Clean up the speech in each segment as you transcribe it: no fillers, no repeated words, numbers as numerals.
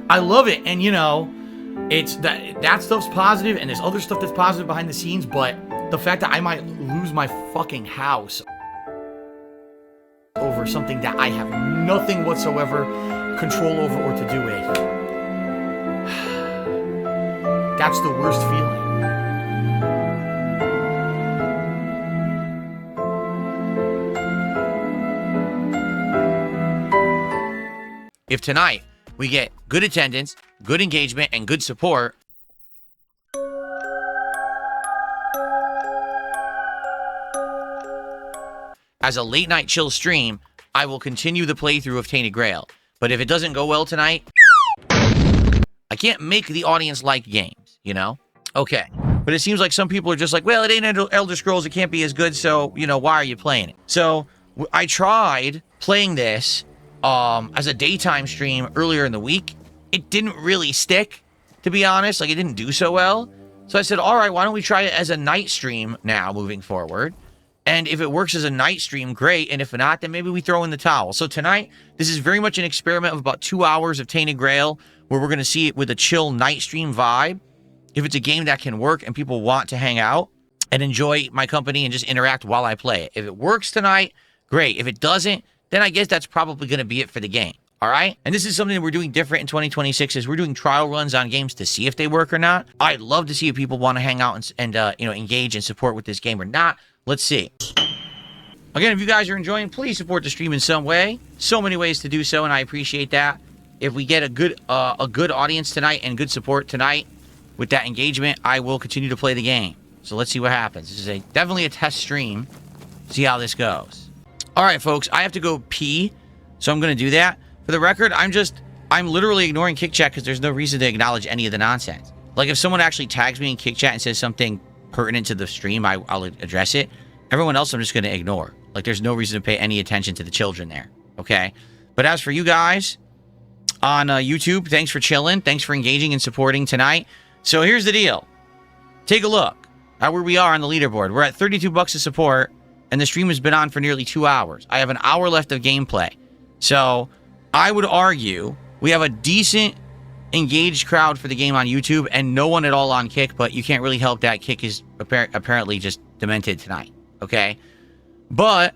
I love it. And, you know, it's that stuff's positive, and there's other stuff that's positive behind the scenes, but the fact that I might lose my fucking house over something that I have nothing whatsoever control over or to do with, that's the worst feeling. If tonight we get good attendance, good engagement, and good support, as a late night chill stream, I will continue the playthrough of Tainted Grail. But if it doesn't go well tonight, I can't make the audience like games, you know? Okay. But it seems like some people are just like, well, it ain't Elder Scrolls, it can't be as good, so, you know, why are you playing it? So, I tried playing this as a daytime stream earlier in the week. It didn't really stick, to be honest. Like, it didn't do so well. So I said, all right, why don't we try it as a night stream now moving forward? And if it works as a night stream, great. And if not, then maybe we throw in the towel. So tonight, this is very much an experiment of about 2 hours of Tainted Grail, where we're going to see it with a chill night stream vibe. If it's a game that can work and people want to hang out and enjoy my company and just interact while I play it. If it works tonight, great. If it doesn't, then I guess that's probably going to be it for the game. All right? And this is something that we're doing different in 2026, is we're doing trial runs on games to see if they work or not. I'd love to see if people want to hang out and you know, engage and support with this game or not. Let's see. Again, if you guys are enjoying, please support the stream in some way. So many ways to do so, and I appreciate that. If we get a good audience tonight and good support tonight with that engagement, I will continue to play the game. So let's see what happens. This is definitely a test stream. See how this goes. All right, folks, I have to go pee, so I'm going to do that. For the record, I'm literally ignoring Kick Chat because there's no reason to acknowledge any of the nonsense. Like, if someone actually tags me in Kick Chat and says something pertinent to the stream, I'll address it. Everyone else, I'm just going to ignore. Like, there's no reason to pay any attention to the children there, okay? But as for you guys on YouTube, thanks for chilling. Thanks for engaging and supporting tonight. So here's the deal. Take a look at where we are on the leaderboard. We're at $32 of support, and the stream has been on for nearly 2 hours. I have an hour left of gameplay. So I would argue we have a decent engaged crowd for the game on YouTube and no one at all on Kick, but you can't really help that. Kick is apparently just demented tonight, okay? But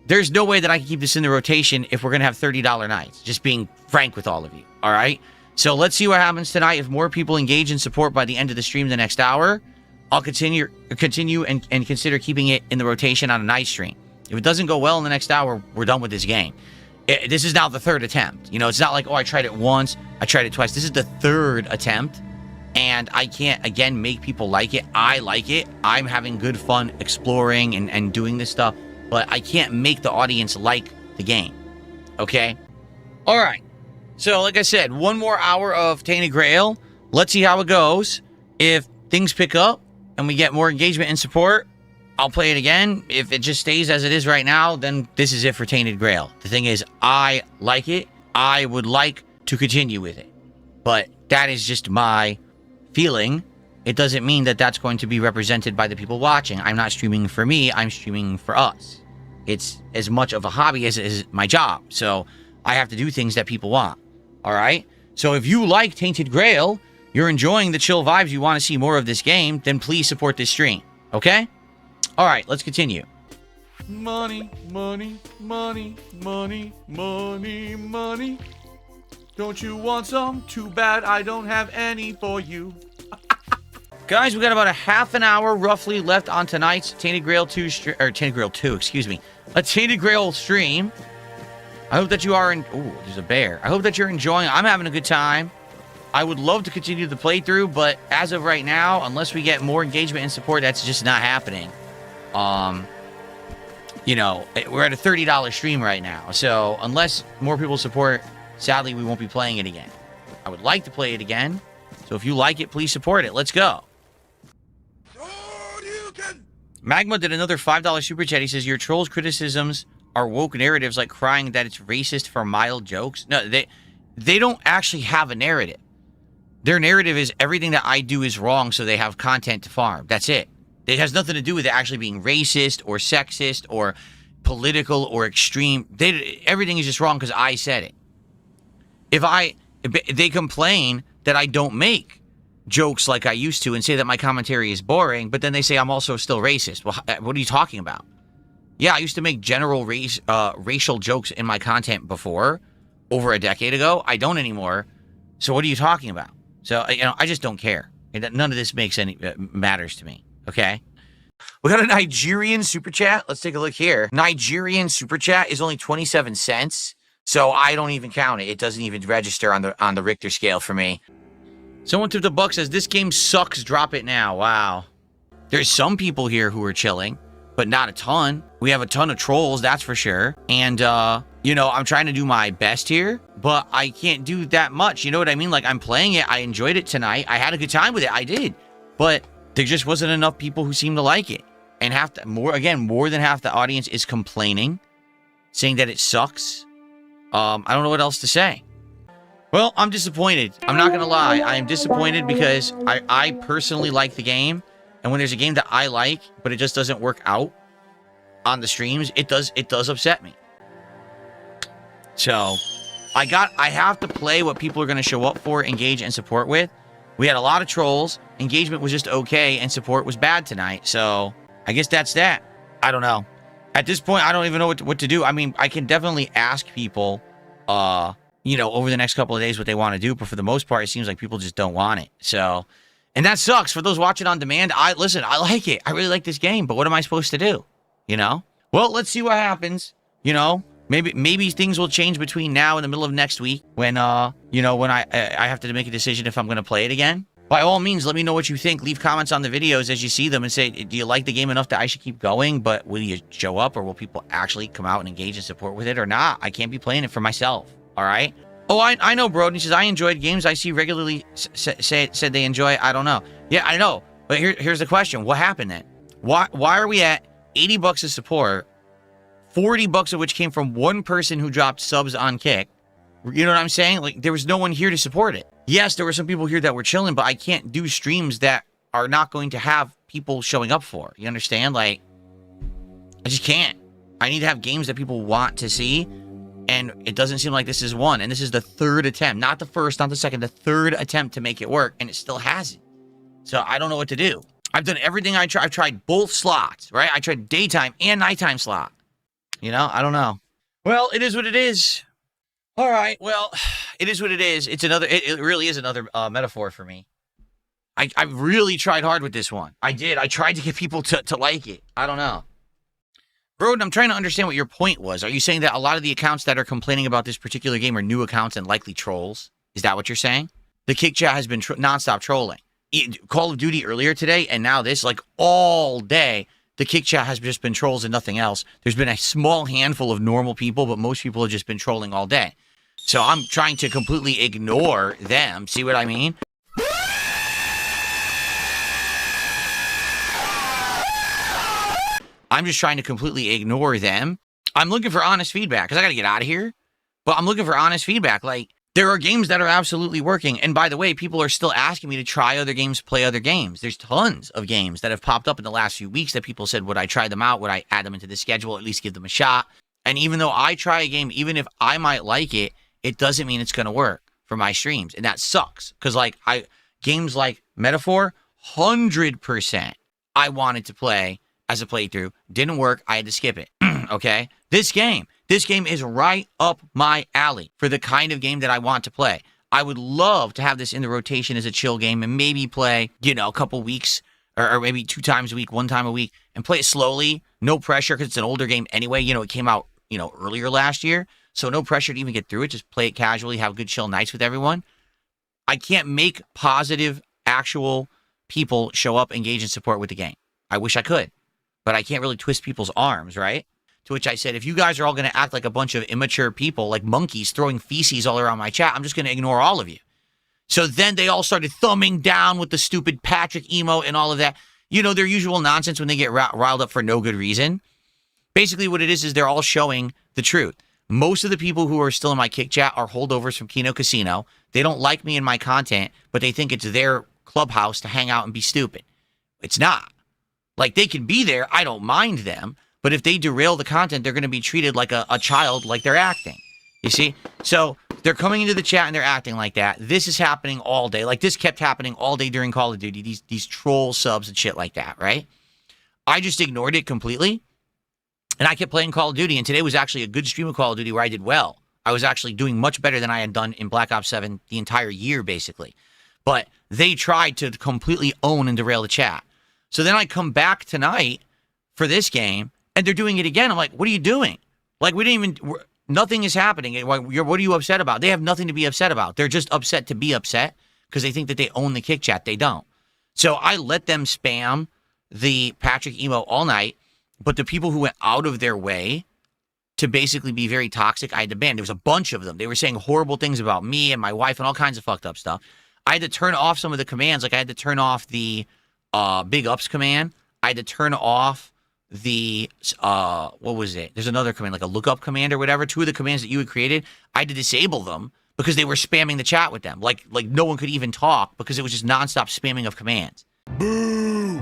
there's no way that I can keep this in the rotation if we're going to have $30 nights, just being frank with all of you, all right? So let's see what happens tonight. If more people engage and support by the end of the stream the next hour, I'll continue and consider keeping it in the rotation on a night stream. If it doesn't go well in the next hour, we're done with this game. This is now the third attempt. You know, it's not like, oh, I tried it once, I tried it twice. This is the third attempt, and I can't, again, make people like it. I like it. I'm having good fun exploring and doing this stuff, but I can't make the audience like the game, okay? All right. So, like I said, 1 more hour of Tainted Grail. Let's see how it goes. If things pick up, and we get more engagement and support, I'll play it again. If it just stays as it is right now, then this is it for Tainted Grail. The thing is, I like it. I would like to continue with it. But that is just my feeling. It doesn't mean that that's going to be represented by the people watching. I'm not streaming for me. I'm streaming for us. It's as much of a hobby as it is my job. So I have to do things that people want. All right? So if you like Tainted Grail, you're enjoying the chill vibes, you want to see more of this game, then please support this stream, okay? All right, let's continue. Money, money, money, money, money, money. Don't you want some? Too bad I don't have any for you. Guys, we got about a half an hour roughly left on tonight's Tainted Grail 2 Tainted Grail 2, excuse me. A Tainted Grail stream. I hope that you are ooh, there's a bear. I hope that you're enjoying. I'm having a good time. I would love to continue the playthrough, but as of right now, unless we get more engagement and support, that's just not happening. You know, we're at a $30 stream right now, so unless more people support, sadly, we won't be playing it again. I would like to play it again, so if you like it, please support it. Let's go. Magma did another $5 super chat. He says, your trolls' criticisms are woke narratives like crying that it's racist for mild jokes. No, they don't actually have a narrative. Their narrative is everything that I do is wrong, so they have content to farm. That's it. It has nothing to do with it actually being racist or sexist or political or extreme. Everything is just wrong because I said it. They complain that I don't make jokes like I used to and say that my commentary is boring, but then they say I'm also still racist. Well, what are you talking about? Yeah, I used to make general racial jokes in my content before, over a decade ago. I don't anymore. So what are you talking about? So, I just don't care. None of this makes any matters to me, okay? We got a Nigerian super chat. Let's take a look here. Nigerian super chat is only 27 cents, so I don't even count it. It doesn't even register on the Richter scale for me. Someone through the buck says, this game sucks, drop it now. Wow. There's some people here who are chilling, but not a ton. We have a ton of trolls, that's for sure. And, I'm trying to do my best here, but I can't do that much. You know what I mean? Like, I'm playing it. I enjoyed it tonight. I had a good time with it. I did. But there just wasn't enough people who seemed to like it. And more than half the audience is complaining, saying that it sucks. I don't know what else to say. Well, I'm disappointed. I'm not going to lie. I am disappointed because I personally like the game. And when there's a game that I like, but it just doesn't work out on the streams, it does upset me. So, I have to play what people are going to show up for, engage, and support with. We had a lot of trolls. Engagement was just okay, and support was bad tonight. So, I guess that's that. I don't know. At this point, I don't even know what to do. I mean, I can definitely ask people, over the next couple of days what they want to do. But for the most part, it seems like people just don't want it. So, and that sucks. For those watching on demand, I like it. I really like this game. But what am I supposed to do? Well, let's see what happens. Maybe things will change between now and the middle of next week when I have to make a decision if I'm going to play it again. By all means, let me know what you think. Leave comments on the videos as you see them and say, do you like the game enough that I should keep going? But will you show up, or will people actually come out and engage and support with it or not? I can't be playing it for myself. All right. Oh, I know, bro. He says, I enjoyed games I see regularly said they enjoy. I don't know. Yeah, I know. But here's the question. What happened then? Why are we at $80 of support, $40 of which came from one person who dropped subs on Kick? You know what I'm saying? Like, there was no one here to support it. Yes, there were some people here that were chilling, but I can't do streams that are not going to have people showing up for. You understand? Like, I just can't. I need to have games that people want to see, and it doesn't seem like this is one. And this is the third attempt. Not the first, not the second, the third attempt to make it work, and it still hasn't. So I don't know what to do. I've done everything I tried. I've tried both slots, right? I tried daytime and nighttime slot. I don't know. Well, it is what it is. All right, well, it is what it is. It really is another metaphor for me. I really tried hard with this one. I did. I tried to get people to like it. I don't know. Broden, I'm trying to understand what your point was. Are you saying that a lot of the accounts that are complaining about this particular game are new accounts and likely trolls? Is that what you're saying? The Kick Chat has been nonstop trolling. Call of Duty earlier today, and now this, like all day, the Kick Chat has just been trolls and nothing else. There's been a small handful of normal people, but most people have just been trolling all day. So I'm trying to completely ignore them. See what I mean? I'm just trying to completely ignore them. I'm looking for honest feedback because I got to get out of here. But I'm looking for honest feedback. Like, there are games that are absolutely working. And by the way, people are still asking me to try other games, play other games. There's tons of games that have popped up in the last few weeks that people said, would I try them out? Would I add them into the schedule? At least give them a shot. And even though I try a game, even if I might like it, it doesn't mean it's going to work for my streams. And that sucks. Because games like Metaphor, 100% I wanted to play as a playthrough. Didn't work. I had to skip it. Okay? This game is right up my alley for the kind of game that I want to play. I would love to have this in the rotation as a chill game and maybe play, a couple weeks or maybe 2 times a week, 1 time a week, and play it slowly. No pressure because it's an older game anyway. It came out, earlier last year. So no pressure to even get through it. Just play it casually, have good chill nights with everyone. I can't make positive, actual people show up, engage, and support with the game. I wish I could. But I can't really twist people's arms, right? To which I said, if you guys are all going to act like a bunch of immature people, like monkeys throwing feces all around my chat, I'm just going to ignore all of you. So then they all started thumbing down with the stupid Patrick emote and all of that. Their usual nonsense when they get riled up for no good reason. Basically what it is they're all showing the truth. Most of the people who are still in my Kick Chat are holdovers from Kino Casino. They don't like me and my content, but they think it's their clubhouse to hang out and be stupid. It's not. Like, they can be there. I don't mind them. But if they derail the content, they're going to be treated like a child, like they're acting. You see? So They're coming into the chat and they're acting like that. This is happening all day. Like, this kept happening all day during Call of Duty. These troll subs and shit like that, right? I just ignored it completely. And I kept playing Call of Duty. And today was actually a good stream of Call of Duty where I did well. I was actually doing much better than I had done in Black Ops 7 the entire year, basically. But they tried to completely own and derail the chat. So then I come back tonight for this game, and they're doing it again. I'm like, what are you doing? Like, nothing is happening. What are you upset about? They have nothing to be upset about. They're just upset to be upset because they think that they own the kick chat. They don't. So I let them spam the Patrick emo all night, but the people who went out of their way to basically be very toxic, I had to ban. There was a bunch of them. They were saying horrible things about me and my wife and all kinds of fucked up stuff. I had to turn off some of the commands. Like, I had to turn off the big ups command. I had to turn off the, what was it? There's another command, like a lookup command or whatever. 2 of the commands that you had created, I had to disable them because they were spamming the chat with them. Like no one could even talk because it was just nonstop spamming of commands. Boo!